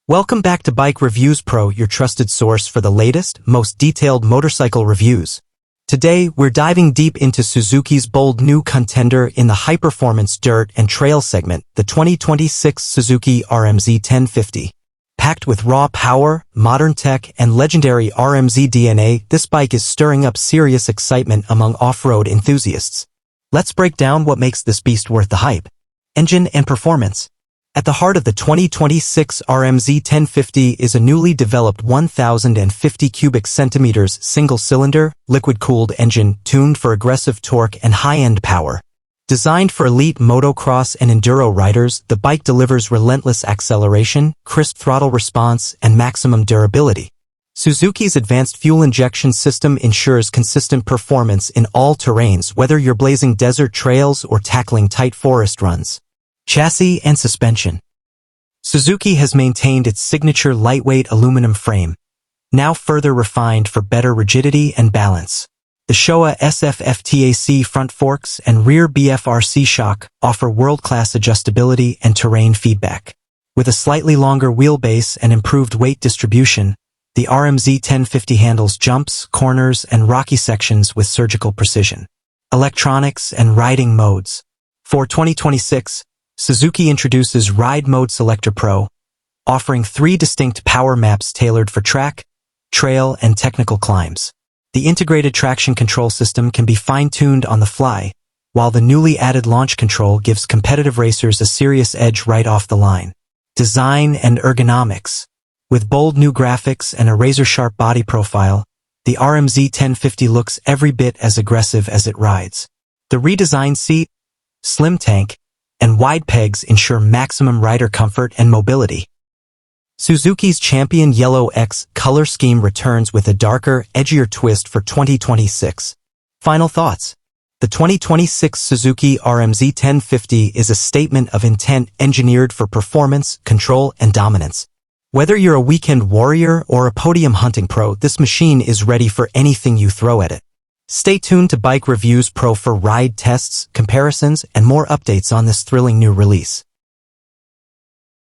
Welcome back to Bike Reviews Pro, your trusted source for the latest, most detailed motorcycle reviews. Today, we're diving deep into Suzuki's bold new contender in the high-performance dirt and trail segment, the 2026 Suzuki RMZ 1050. Packed with raw power, modern tech, and legendary RMZ DNA, this bike is stirring up serious excitement among off-road enthusiasts. Let's break down what makes this beast worth the hype. Engine and performance. At the heart of the 2026 RMZ 1050 is a newly developed 1,050 cubic centimeters single-cylinder, liquid-cooled engine tuned for aggressive torque and high-end power. Designed for elite motocross and enduro riders, the bike delivers relentless acceleration, crisp throttle response, and maximum durability. Suzuki's advanced fuel injection system ensures consistent performance in all terrains, whether you're blazing desert trails or tackling tight forest runs. Chassis and suspension. Suzuki has maintained its signature lightweight aluminum frame, now further refined for better rigidity and balance. The Showa SFFTAC front forks and rear BFRC shock offer world-class adjustability and terrain feedback. With a slightly longer wheelbase and improved weight distribution, the RMZ 1050 handles jumps, corners, and rocky sections with surgical precision. Electronics and riding modes. For 2026, Suzuki introduces Ride Mode Selector Pro, offering 3 distinct power maps tailored for track, trail, and technical climbs. The integrated traction control system can be fine-tuned on the fly, while the newly added launch control gives competitive racers a serious edge right off the line. Design and ergonomics. With bold new graphics and a razor-sharp body profile, the RMZ 1050 looks every bit as aggressive as it rides. The redesigned seat, slim tank, and wide pegs ensure maximum rider comfort and mobility. Suzuki's Champion Yellow X color scheme returns with a darker, edgier twist for 2026. Final thoughts. The 2026 Suzuki RMZ 1050 is a statement of intent engineered for performance, control, and dominance. Whether you're a weekend warrior or a podium hunting pro, this machine is ready for anything you throw at it. Stay tuned to Bike Reviews Pro for ride tests, comparisons, and more updates on this thrilling new release.